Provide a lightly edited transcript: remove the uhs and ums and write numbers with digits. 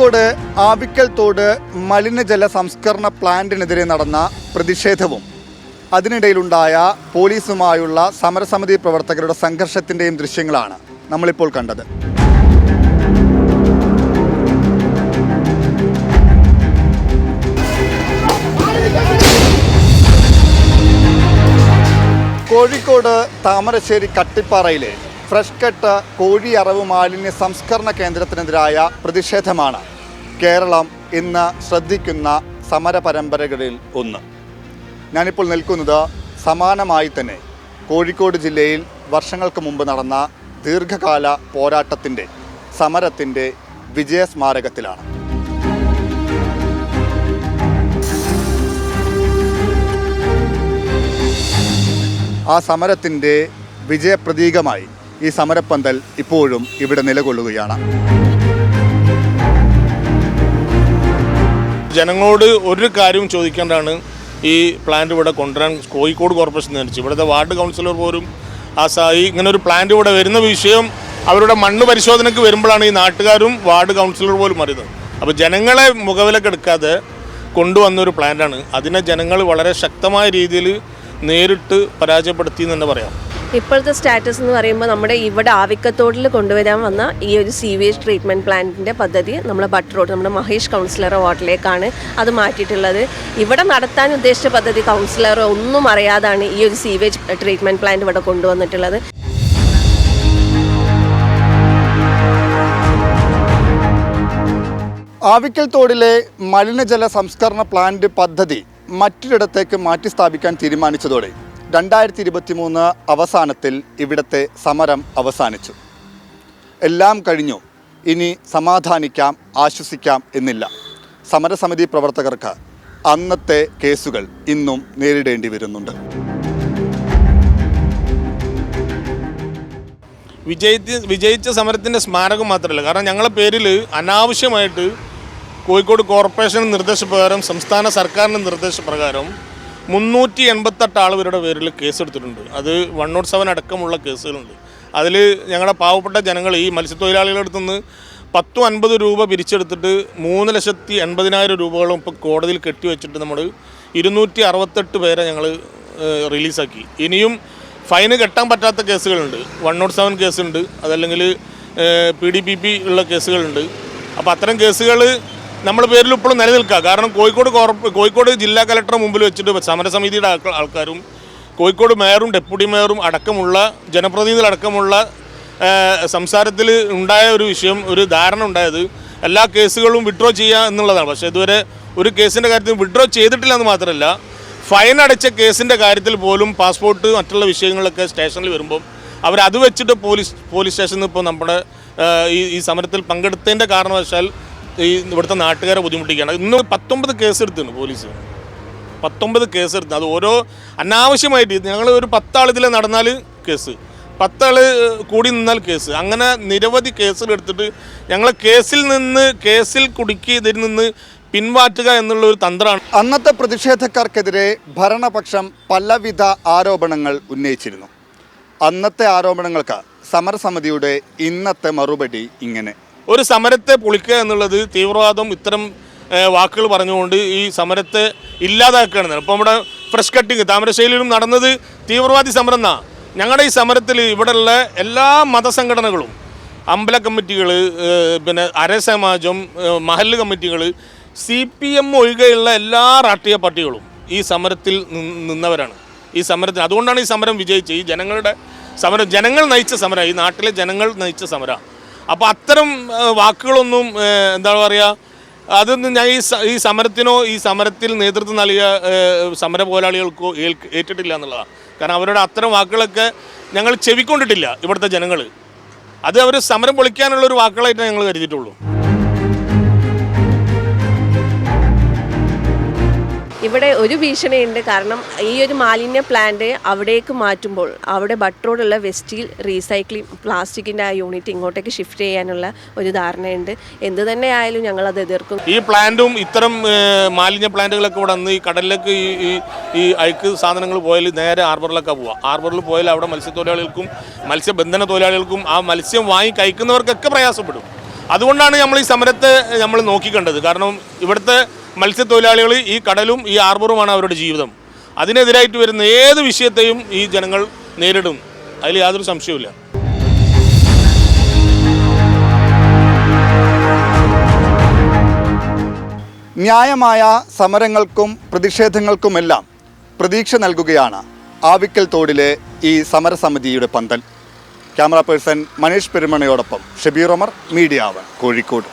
കോഴിക്കോട് ആവിക്കൽ തോട് മലിനജല സംസ്കരണ പ്ലാന്റിനെതിരെ നടന്ന പ്രതിഷേധവും അതിനിടയിലുണ്ടായ പോലീസുമായുള്ള സമരസമിതി പ്രവർത്തകരുടെ സംഘർഷത്തിൻ്റെയും ദൃശ്യങ്ങളാണ് നമ്മളിപ്പോൾ കണ്ടത്. കോഴിക്കോട് താമരശ്ശേരി കട്ടിപ്പാറയിലെ ഫ്രഷ് കട്ട് കോഴിയറവ് മാലിന്യ സംസ്കരണ കേന്ദ്രത്തിനെതിരായ പ്രതിഷേധമാണ് കേരളം ഇന്ന് ശ്രദ്ധിക്കുന്ന സമര പരമ്പരകളിൽ ഒന്ന്. ഞാനിപ്പോൾ നിൽക്കുന്നത് സമാനമായി തന്നെ കോഴിക്കോട് ജില്ലയിൽ വർഷങ്ങൾക്ക് മുമ്പ് നടന്ന ദീർഘകാല പോരാട്ടത്തിൻ്റെ സമരത്തിൻ്റെ വിജയസ്മാരകത്തിലാണ്. ആ സമരത്തിൻ്റെ വിജയപ്രതീകമായി ഈ സമരപ്പന്തൽ ഇപ്പോഴും ഇവിടെ നിലകൊള്ളുകയാണ്. ജനങ്ങളോട് ഒരു കാര്യവും ചോദിക്കേണ്ടതാണ് ഈ പ്ലാന്റ് ഇവിടെ കൊണ്ടുവരാൻ കോഴിക്കോട് കോർപ്പറേഷൻ നയിച്ചു. ഇവിടുത്തെ വാർഡ് കൗൺസിലർ പോലും ഇങ്ങനെ ഒരു പ്ലാന്റ് ഇവിടെ വരുന്ന വിഷയം അവരുടെ മണ്ണ് പരിശോധനയ്ക്ക് വരുമ്പോഴാണ് ഈ നാട്ടുകാരും വാർഡ് കൗൺസിലർ പോലും അറിയുന്നത്. അപ്പോൾ ജനങ്ങളെ മുഖവിലക്കെടുക്കാതെ കൊണ്ടുവന്നൊരു പ്ലാന്റാണ്. അതിനെ ജനങ്ങൾ വളരെ ശക്തമായ രീതിയിൽ നേരിട്ട് പരാജയപ്പെടുത്തി എന്ന് തന്നെ പറയാം. ഇപ്പോഴത്തെ സ്റ്റാറ്റസ് എന്ന് പറയുമ്പോൾ നമ്മുടെ ഇവിടെ ആവിക്കത്തോടിൽ കൊണ്ടുവരാൻ വന്ന ഈ ഒരു സീവേജ് ട്രീറ്റ്മെൻറ്റ് പ്ലാന്റിൻ്റെ പദ്ധതി നമ്മളെ ബട്ട് റോഡ് നമ്മുടെ മഹേഷ് കൗൺസിലർ വാർഡിലേക്കാണ് അത് മാറ്റിയിട്ടുള്ളത്. ഇവിടെ നടത്താൻ ഉദ്ദേശിച്ച പദ്ധതി കൗൺസിലർ ഒന്നും അറിയാതാണ് ഈ ഒരു സീവേജ് ട്രീറ്റ്മെൻറ്റ് പ്ലാന്റ് ഇവിടെ കൊണ്ടുവന്നിട്ടുള്ളത്. ആവിക്കൽ തോടിലെ മലിനജല സംസ്കരണ പ്ലാന്റ് പദ്ധതി മറ്റൊരിടത്തേക്ക് മാറ്റി സ്ഥാപിക്കാൻ തീരുമാനിച്ചതോടെ 2023 അവസാനത്തിൽ ഇവിടുത്തെ സമരം അവസാനിച്ചു. എല്ലാം കഴിഞ്ഞു, ഇനി സമാധാനിക്കാം, ആശ്വസിക്കാം എന്നില്ല. സമരസമിതി പ്രവർത്തകർക്ക് അന്നത്തെ കേസുകൾ ഇന്നും നേരിടേണ്ടി വരുന്നുണ്ട്. വിജയിച്ച സമരത്തിൻ്റെ സ്മാരകം മാത്രമല്ല, കാരണം ഞങ്ങളുടെ പേരിൽ അനാവശ്യമായിട്ട് കോഴിക്കോട് കോർപ്പറേഷൻ നിർദ്ദേശപ്രകാരം സംസ്ഥാന സർക്കാരിൻ്റെ നിർദ്ദേശപ്രകാരം 388 ആൾ ഇവരുടെ പേരിൽ കേസെടുത്തിട്ടുണ്ട്. അത് 107 അടക്കമുള്ള കേസുകളുണ്ട്. അതിൽ ഞങ്ങളുടെ പാവപ്പെട്ട ജനങ്ങൾ ഈ മത്സ്യത്തൊഴിലാളികളുടെ അടുത്ത് നിന്ന് 10-50 രൂപ പിരിച്ചെടുത്തിട്ട് 3,80,000 രൂപകളും ഇപ്പോൾ കോടതിയിൽ കെട്ടിവെച്ചിട്ട് നമ്മൾ 268 പേരെ ഞങ്ങൾ റിലീസാക്കി. ഇനിയും ഫൈന് കെട്ടാൻ പറ്റാത്ത കേസുകളുണ്ട്. 107 കേസുണ്ട്, അതല്ലെങ്കിൽ PDPP ഉള്ള കേസുകളുണ്ട്. അപ്പോൾ അത്തരം കേസുകൾ നമ്മുടെ പേരിൽ ഇപ്പോഴും നിലനിൽക്കുക. കാരണം കോഴിക്കോട് ജില്ലാ കലക്ടറെ മുമ്പിൽ വെച്ചിട്ട് സമരസമിതിയുടെ ആൾക്കാരും കോഴിക്കോട് മേയറും ഡെപ്യൂട്ടി മേയറും അടക്കമുള്ള ജനപ്രതിനിധികളടക്കമുള്ള സംസാരത്തിൽ ഉണ്ടായ ഒരു വിഷയം, ഒരു ധാരണ ഉണ്ടായത് എല്ലാ കേസുകളും വിഡ്രോ ചെയ്യുക എന്നുള്ളതാണ്. പക്ഷേ ഇതുവരെ ഒരു കേസിൻ്റെ കാര്യത്തിൽ വിഡ്രോ ചെയ്തിട്ടില്ല എന്ന് മാത്രമല്ല, ഫൈൻ അടച്ച കേസിൻ്റെ കാര്യത്തിൽ പോലും പാസ്പോർട്ട് മറ്റുള്ള വിഷയങ്ങളൊക്കെ സ്റ്റേഷനിൽ വരുമ്പം അവരത് വെച്ചിട്ട് പോലീസ് സ്റ്റേഷനിൽ ഇപ്പോൾ നമ്മുടെ ഈ സമരത്തിൽ പങ്കെടുത്തതിൻ്റെ കാരണവശാൽ ഈ ഇവിടുത്തെ നാട്ടുകാരെ ബുദ്ധിമുട്ടിക്കുകയാണ്. ഇന്ന് 19 കേസെടുത്താണ് പോലീസ്. 19 കേസെടുത്ത്, അത് ഓരോ അനാവശ്യമായിട്ട് ഞങ്ങൾ ഒരു 10 ആൾ ഇതിൽ നടന്നാൽ കേസ്, 10 ആൾ കൂടി നിന്നാൽ കേസ്, അങ്ങനെ നിരവധി കേസുകളെടുത്തിട്ട് ഞങ്ങൾ കേസിൽ കുടുക്കി ഇതിൽ നിന്ന് പിൻമാറ്റുക എന്നുള്ള ഒരു തന്ത്രമാണ്. അന്നത്തെ പ്രതിഷേധക്കാർക്കെതിരെ ഭരണപക്ഷം പലവിധ ആരോപണങ്ങൾ ഉന്നയിച്ചിരുന്നു. അന്നത്തെ ആരോപണങ്ങൾക്ക് സമരസമിതിയുടെ ഇന്നത്തെ മറുപടി ഇങ്ങനെ: ഒരു സമരത്തെ പൊളിക്കുക എന്നുള്ളത് തീവ്രവാദം ഇത്തരം വാക്കുകൾ പറഞ്ഞുകൊണ്ട് ഈ സമരത്തെ ഇല്ലാതാക്കുകയാണ്. ഇപ്പോൾ നമ്മുടെ ഫ്രഷ് കട്ടിങ് താമരശ്ശേരിയിലും നടന്നത് തീവ്രവാദി സമരം എന്നാണ്. ഞങ്ങളുടെ ഈ സമരത്തിൽ ഇവിടെയുള്ള എല്ലാ മതസംഘടനകളും, അമ്പല കമ്മിറ്റികൾ, പിന്നെ അരസമാജം, മഹല്ല് കമ്മിറ്റികൾ, CPM ഒഴികെയുള്ള എല്ലാ രാഷ്ട്രീയ പാർട്ടികളും ഈ സമരത്തിൽ നിന്നവരാണ്. ഈ സമരത്തിന് അതുകൊണ്ടാണ് ഈ സമരം വിജയിച്ചത്. ഈ ജനങ്ങൾ നയിച്ച സമരം, ഈ നാട്ടിലെ ജനങ്ങൾ നയിച്ച സമരം. അപ്പോൾ അത്തരം വാക്കുകളൊന്നും എന്താ പറയുക, അതൊന്നും ഞാൻ ഈ സമരത്തിനോ ഈ സമരത്തിൽ നേതൃത്വം നൽകിയ സമര പോരാളികൾക്കോ ഏറ്റിട്ടില്ല എന്നുള്ളതാണ്. കാരണം അവരുടെ അത്തരം വാക്കുകളൊക്കെ ഞങ്ങൾ ചെവിക്കൊണ്ടിട്ടില്ല. ഇവിടുത്തെ ജനങ്ങൾ അത് അവർ സമരം പൊളിക്കാനുള്ളൊരു വാക്കുകളായിട്ട് ഞങ്ങൾ കരുതിയിട്ടുള്ളൂ. ഇവിടെ ഒരു ഭീഷണിയുണ്ട്. കാരണം ഈ ഒരു മാലിന്യ പ്ലാന്റ് അവിടേക്ക് മാറ്റുമ്പോൾ അവിടെ ബട്ട് റോഡുള്ള വെസ്റ്റിൽ റീസൈക്ലിംഗ് പ്ലാസ്റ്റിക്കിൻ്റെ ആ യൂണിറ്റ് ഇങ്ങോട്ടേക്ക് ഷിഫ്റ്റ് ചെയ്യാനുള്ള ഒരു ധാരണയുണ്ട്. എന്ത് തന്നെ ആയാലും ഞങ്ങളത് എതിർക്കും. ഈ പ്ലാന്റും ഇത്തരം മാലിന്യ പ്ലാന്റുകളൊക്കെ ഇവിടെ വന്ന് ഈ കടലിലേക്ക് ഈ അഴുക്ക് സാധനങ്ങൾ പോയാൽ നേരെ ഹാർബറിലൊക്കെ പോവുക. ഹാർബറിൽ പോയാൽ അവിടെ മത്സ്യത്തൊഴിലാളികൾക്കും മത്സ്യബന്ധന തൊഴിലാളികൾക്കും ആ മത്സ്യം വാങ്ങി കഴിക്കുന്നവർക്കൊക്കെ പ്രയാസപ്പെടും. അതുകൊണ്ടാണ് നമ്മൾ ഈ സമരത്തെ നമ്മൾ നോക്കിക്കണ്ടത്. കാരണം ഇവിടുത്തെ മത്സ്യത്തൊഴിലാളികൾ ഈ കടലും ഈ ഹാർബറുമാണ് അവരുടെ ജീവിതം. അതിനെതിരായിട്ട് വരുന്ന ഏത് വിഷയത്തെയും ഈ ജനങ്ങൾ നേരിടും, അതിൽ യാതൊരു സംശയവുമില്ല. ന്യായമായ സമരങ്ങൾക്കും പ്രതിഷേധങ്ങൾക്കുമെല്ലാം പ്രതീക്ഷ നൽകുകയാണ് ആവിക്കൽ തോടിലെ ഈ സമരസമിതിയുടെ പന്തൽ. ക്യാമറ പേഴ്സൺ മനീഷ് പെരുമണയോടൊപ്പം ഷബീർ ഉമർ, മീഡിയ 1, കോഴിക്കോട്.